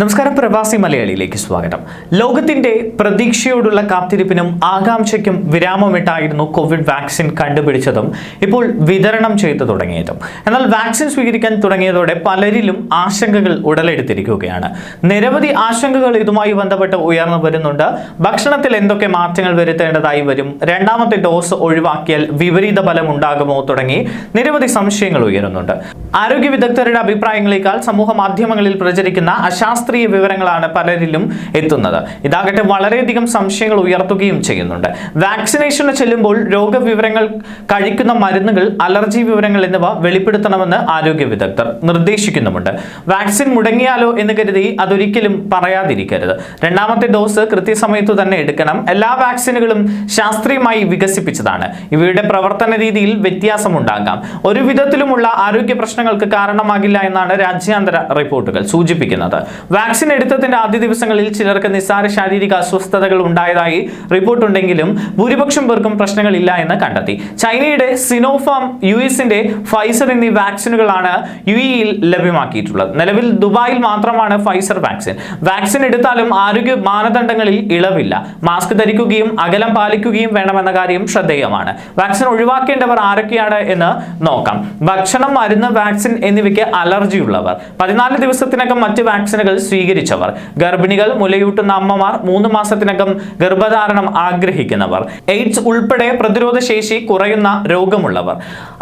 നമസ്കാരം, പ്രവാസി മലയാളിയിലേക്ക് സ്വാഗതം. ലോകത്തിന്റെ പ്രതീക്ഷയോടുള്ള കാത്തിരിപ്പിനും ആകാംക്ഷയ്ക്കും വിരാമമിട്ടായിരുന്നു കോവിഡ് വാക്സിൻ കണ്ടുപിടിച്ചതും ഇപ്പോൾ വിതരണം ചെയ്തു തുടങ്ങിയതും. എന്നാൽ വാക്സിൻ സ്വീകരിക്കാൻ തുടങ്ങിയതോടെ പലരിലും ആശങ്കകൾ ഉടലെടുത്തിരിക്കുകയാണ്. നിരവധി ആശങ്കകൾ ഇതുമായി ബന്ധപ്പെട്ട് ഉയർന്നു വരുന്നുണ്ട്. ഭക്ഷണത്തിൽ എന്തൊക്കെ മാറ്റങ്ങൾ വരുത്തേണ്ടതായി വരും, രണ്ടാമത്തെ ഡോസ് ഒഴിവാക്കിയാൽ വിപരീത ഫലം ഉണ്ടാകുമോ തുടങ്ങി നിരവധി സംശയങ്ങൾ ഉയരുന്നുണ്ട്. ആരോഗ്യ വിദഗ്ധരുടെ അഭിപ്രായങ്ങളേക്കാൾ സമൂഹ മാധ്യമങ്ങളിൽ പ്രചരിക്കുന്ന അശാസ്ത്രീയ വിവരങ്ങളാണ് പലരിലും എത്തുന്നത്. ഇതാകട്ടെ വളരെയധികം സംശയങ്ങൾ ഉയർത്തുകയും ചെയ്യുന്നുണ്ട്. വാക്സിനേഷന് ചെല്ലുമ്പോൾ രോഗവിവരങ്ങൾ, കഴിക്കുന്ന മരുന്നുകൾ, അലർജി വിവരങ്ങൾ എന്നിവ വെളിപ്പെടുത്തണമെന്ന് ആരോഗ്യ വിദഗ്ധർ നിർദ്ദേശിക്കുന്നുമുണ്ട്. വാക്സിൻ മുടങ്ങിയാലോ എന്ന് കരുതി അതൊരിക്കലും പറയാതിരിക്കരുത്. രണ്ടാമത്തെ ഡോസ് കൃത്യസമയത്തു തന്നെ എടുക്കണം. എല്ലാ വാക്സിനുകളും ശാസ്ത്രീയമായി വികസിപ്പിച്ചതാണ്. ഇവയുടെ പ്രവർത്തന രീതിയിൽ വ്യത്യാസമുണ്ടാകാം. ഒരു വിധത്തിലുമുള്ള ആരോഗ്യ പ്രശ്നങ്ങൾക്ക് കാരണമാകില്ല എന്നാണ് രാജ്യാന്തര റിപ്പോർട്ടുകൾ സൂചിപ്പിക്കുന്നത്. വാക്സിൻ എടുത്തതിന്റെ ആദ്യ ദിവസങ്ങളിൽ ചിലർക്ക് നിസ്സാര ശാരീരിക അസ്വസ്ഥതകൾ ഉണ്ടായതായി റിപ്പോർട്ടുണ്ടെങ്കിലും ഭൂരിപക്ഷം പേർക്കും പ്രശ്നങ്ങളില്ല എന്ന് കണ്ടെത്തി. ചൈനയുടെ സിനോഫാം, യുഎസിന്റെ ഫൈസർ എന്നീ വാക്സിനുകളാണ് യുഎഇയിൽ ലഭ്യമാക്കിയിട്ടുള്ളത്. നിലവിൽ ദുബായിൽ മാത്രമാണ് ഫൈസർ വാക്സിൻ. വാക്സിൻ എടുത്താലും ആരോഗ്യ മാനദണ്ഡങ്ങളിൽ ഇളവില്ല. മാസ്ക് ധരിക്കുകയും അകലം പാലിക്കുകയും വേണമെന്ന കാര്യം ശ്രദ്ധേയമാണ്. വാക്സിൻ ഒഴിവാക്കേണ്ടവർ ആരൊക്കെയാണ് എന്ന് നോക്കാം. ഭക്ഷണം, മരുന്ന്, വാക്സിൻ എന്നിവയ്ക്ക് അലർജിയുള്ളവർ, 14 ദിവസത്തിനകം മറ്റ് വാക്സിനുകൾ സ്വീകരിച്ചവർ, ഗർഭിണികൾ, മുലയൂട്ടുന്ന അമ്മമാർ, 3 മാസത്തിനകം ഗർഭധാരണം ആഗ്രഹിക്കുന്നവർ, എയ്ഡ്സ് ഉൾപ്പെടെ പ്രതിരോധ ശേഷി കുറയുന്ന രോഗമുള്ളവർ,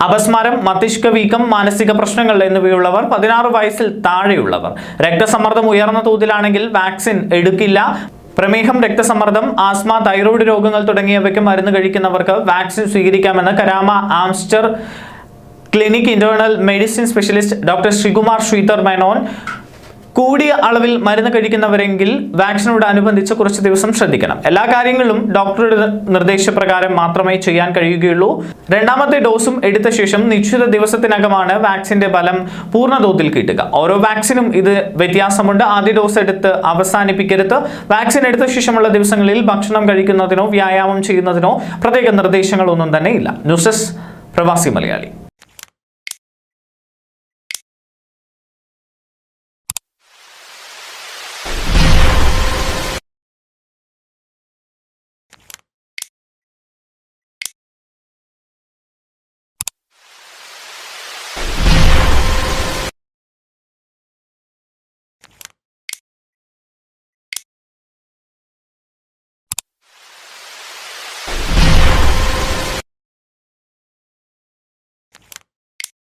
അപസ്മാരം, മസ്തിഷ്ക വീക്കം, മാനസിക പ്രശ്നങ്ങൾ എന്നിവയുള്ളവർ, 16 വയസ്സിൽ താഴെയുള്ളവർ, രക്തസമ്മർദ്ദം ഉയർന്ന തോതിലാണെങ്കിൽ വാക്സിൻ എടുക്കില്ല. പ്രമേഹം, രക്തസമ്മർദ്ദം, ആസ്മ, തൈറോയ്ഡ് രോഗങ്ങൾ തുടങ്ങിയവയ്ക്ക് മരുന്ന് കഴിക്കുന്നവർക്ക് വാക്സിൻ സ്വീകരിക്കാമെന്ന് Karama Aster clinic internal medicine specialist doctor Sreekumar Sreedhar Menon കൂടിയ അളവിൽ മരുന്ന് കഴിക്കുന്നവരെങ്കിൽ വാക്സിനോട് അനുബന്ധിച്ച് കുറച്ച് ദിവസം ശ്രദ്ധിക്കണം. എല്ലാ കാര്യങ്ങളും ഡോക്ടറുടെ നിർദ്ദേശപ്രകാരം മാത്രമേ ചെയ്യാൻ കഴിയുകയുള്ളൂ. രണ്ടാമത്തെ ഡോസും എടുത്ത ശേഷം നിശ്ചിത ദിവസത്തിനകമാണ് വാക്സിന്റെ ഫലം പൂർണ്ണതോതിൽ കിട്ടുക. ഓരോ വാക്സിനും ഇത് വ്യത്യാസമുണ്ട്. ആദ്യ ഡോസ് എടുത്ത് അവസാനിപ്പിക്കരുത്. വാക്സിൻ എടുത്ത ശേഷമുള്ള ദിവസങ്ങളിൽ ഭക്ഷണം കഴിക്കുന്നതിനോ വ്യായാമം ചെയ്യുന്നതിനോ പ്രത്യേക നിർദ്ദേശങ്ങളൊന്നും തന്നെ ഇല്ല. ന്യൂസ് ഡെസ്ക്, പ്രവാസി മലയാളി.